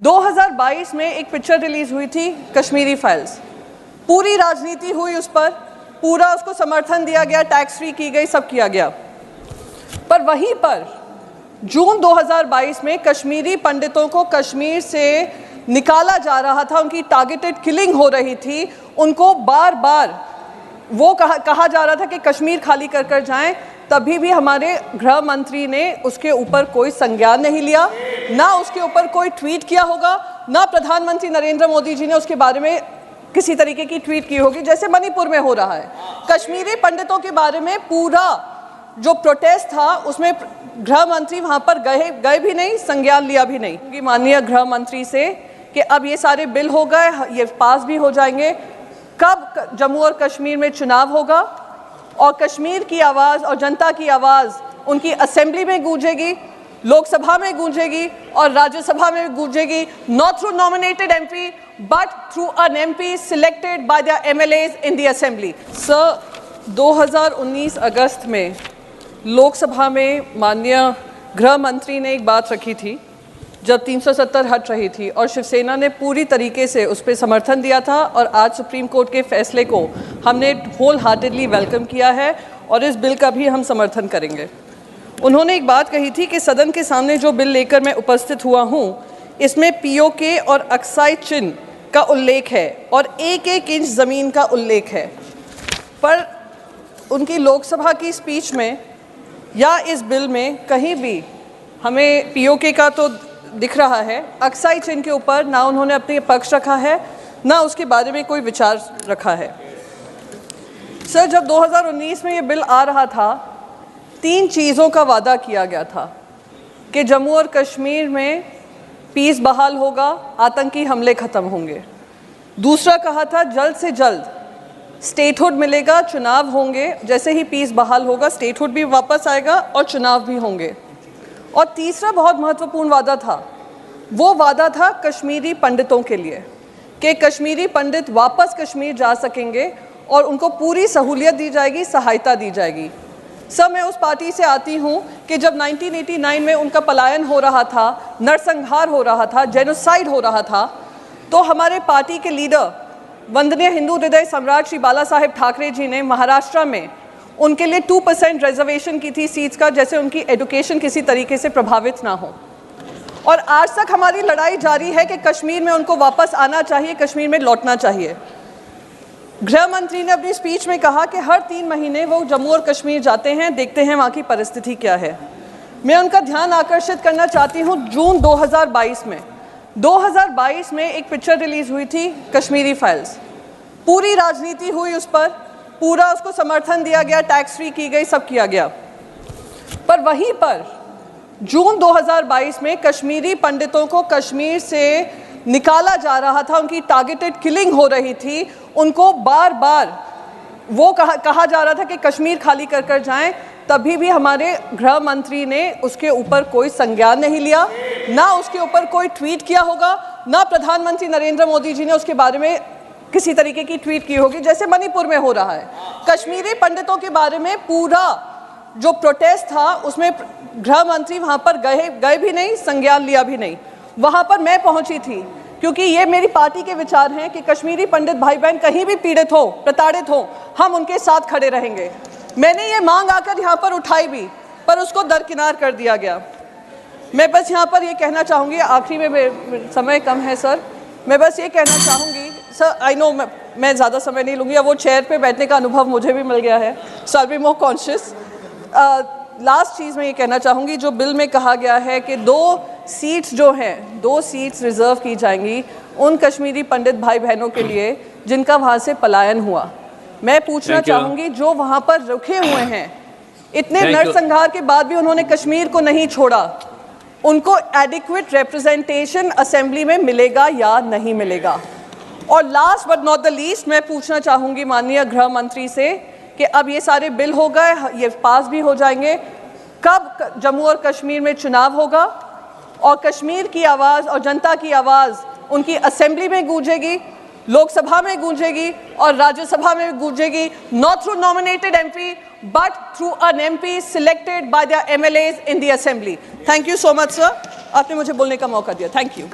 2022 में एक picture release हुई थी कश्मीरी फाइल्स। पूरी राजनीति हुई उस पर, पूरा उसको समर्थन दिया गया, टैक्स फ्री की गई, सब किया गया। पर वहीं पर जून 2022 में कश्मीरी पंडितों को कश्मीर से निकाला जा रहा था, उनकी टारगेटेड किलिंग हो रही थी, उनको बार बार वो कहा जा रहा था कि कश्मीर खाली कर कर जाएं। तभी भी हमारे गृह मंत्री ने उसके ऊपर कोई संज्ञान नहीं लिया, ना उसके ऊपर कोई ट्वीट किया होगा, ना प्रधानमंत्री नरेंद्र मोदी जी ने उसके बारे में किसी तरीके की ट्वीट की होगी, जैसे मणिपुर में हो रहा है। कश्मीरी पंडितों के बारे में पूरा जो प्रोटेस्ट था उसमें गृह मंत्री वहां पर गए भी नहीं, संज्ञान लिया भी नहीं। माननीय गृह मंत्री से कि अब ये सारे बिल हो गए, ये पास भी हो जाएंगे, कब जम्मू और कश्मीर में चुनाव होगा और कश्मीर की आवाज़ और जनता की आवाज़ उनकी असेंबली में गूंजेगी, लोकसभा में गूंजेगी और राज्यसभा में गूंजेगी, not through nominated MP but through an MP selected by the MLAs in the assembly. Sir, 2019 अगस्त में लोकसभा में माननीय गृह मंत्री ने एक बात रखी थी जब 370 हट रही थी और शिवसेना ने पूरी तरीके से उस पर समर्थन दिया था और आज सुप्रीम कोर्ट के फैसले को हमने होल हार्टेडली वेलकम किया है और इस बिल का भी हम समर्थन करेंगे। उन्होंने एक बात कही थी कि सदन के सामने जो बिल लेकर मैं उपस्थित हुआ हूँ इसमें पीओके और अक्साई चिन्ह का उल्लेख है और एक एक इंच ज़मीन का उल्लेख है। पर उनकी लोकसभा की स्पीच में या इस बिल में कहीं भी हमें पीओके का तो दिख रहा है, अक्साई चिन्ह के ऊपर ना उन्होंने अपने पक्ष रखा है, ना उसके बारे में कोई विचार रखा है। सर, जब 2019 में ये बिल आ रहा था, 3 चीज़ों का वादा किया गया था कि जम्मू और कश्मीर में पीस बहाल होगा, आतंकी हमले ख़त्म होंगे। दूसरा कहा था जल्द से जल्द स्टेटहुड मिलेगा, चुनाव होंगे, जैसे ही पीस बहाल होगा स्टेटहुड भी वापस आएगा और चुनाव भी होंगे। और तीसरा बहुत महत्वपूर्ण वादा था, वो वादा था कश्मीरी पंडितों के लिए कि कश्मीरी पंडित वापस कश्मीर जा सकेंगे और उनको पूरी सहूलियत दी जाएगी, सहायता दी जाएगी। सर, मैं उस पार्टी से आती हूँ कि जब 1989 में उनका पलायन हो रहा था, नरसंहार हो रहा था, जेनोसाइड हो रहा था, तो हमारे पार्टी के लीडर वंदनीय हिंदू हृदय सम्राट श्री बाला साहेब ठाकरे जी ने महाराष्ट्र में उनके लिए 2% रिजर्वेशन की थी सीट्स का, जैसे उनकी एजुकेशन किसी तरीके से प्रभावित ना हो। और आज तक हमारी लड़ाई जारी है कि कश्मीर में उनको वापस आना चाहिए, कश्मीर में लौटना चाहिए। गृह मंत्री ने अपनी स्पीच में कहा कि हर 3 महीने वो जम्मू और कश्मीर जाते हैं, देखते हैं वहाँ की परिस्थिति क्या है। मैं उनका ध्यान आकर्षित करना चाहती हूँ, जून 2022 में एक पिक्चर रिलीज हुई थी कश्मीरी फाइल्स। पूरी राजनीति हुई उस पर, पूरा उसको समर्थन दिया गया, टैक्स फ्री की गई, सब किया गया। पर वहीं पर जून 2022 में कश्मीरी पंडितों को कश्मीर से निकाला जा रहा था, उनकी टारगेटेड किलिंग हो रही थी, उनको बार बार वो कहा जा रहा था कि कश्मीर खाली कर कर जाएं। तभी भी हमारे गृह मंत्री ने उसके ऊपर कोई संज्ञान नहीं लिया, ना उसके ऊपर कोई ट्वीट किया होगा, ना प्रधानमंत्री नरेंद्र मोदी जी ने उसके बारे में किसी तरीके की ट्वीट की होगी, जैसे मणिपुर में हो रहा है। कश्मीरी पंडितों के बारे में पूरा जो प्रोटेस्ट था उसमें गृह मंत्री वहां पर गए भी नहीं, संज्ञान लिया भी नहीं। वहां पर मैं पहुंची थी क्योंकि ये मेरी पार्टी के विचार हैं कि कश्मीरी पंडित भाई बहन कहीं भी पीड़ित हो, प्रताड़ित हो, हम उनके साथ खड़े रहेंगे। मैंने ये मांग आकर यहाँ पर उठाई भी, पर उसको दरकिनार कर दिया गया। मैं बस यहाँ पर ये कहना चाहूँगी, आखिरी में समय कम है सर, मैं बस ये कहना चाहूँगी सर, आई नो मैं ज़्यादा समय नहीं लूँगी, अब वो चेयर पे बैठने का अनुभव मुझे भी मिल गया है, so I will be more conscious. Last चीज़ मैं ये कहना चाहूँगी, जो बिल में कहा गया है कि 2 सीट्स जो हैं, 2 सीट्स रिज़र्व की जाएंगी उन कश्मीरी पंडित भाई बहनों के लिए जिनका वहाँ से पलायन हुआ। मैं पूछना चाहूँगी, जो वहाँ पर रुके हुए हैं, इतने नरसंहार के बाद भी उन्होंने कश्मीर को नहीं छोड़ा, उनको एडिक्वेट रिप्रेजेंटेशन असेंबली में मिलेगा या नहीं मिलेगा? और last but not the least, मैं पूछना चाहूँगी माननीय गृह मंत्री से कि अब ये सारे बिल हो गए, ये पास भी हो जाएंगे, कब जम्मू और कश्मीर में चुनाव होगा और कश्मीर की आवाज़ और जनता की आवाज़ उनकी असेंबली में गूंजेगी, लोकसभा में गूंजेगी और राज्यसभा में गूंजेगी, not through nominated MP but through an MP selected by the MLAs in the assembly. Thank you so much sir, आपने मुझे बोलने का मौका दिया। Thank you.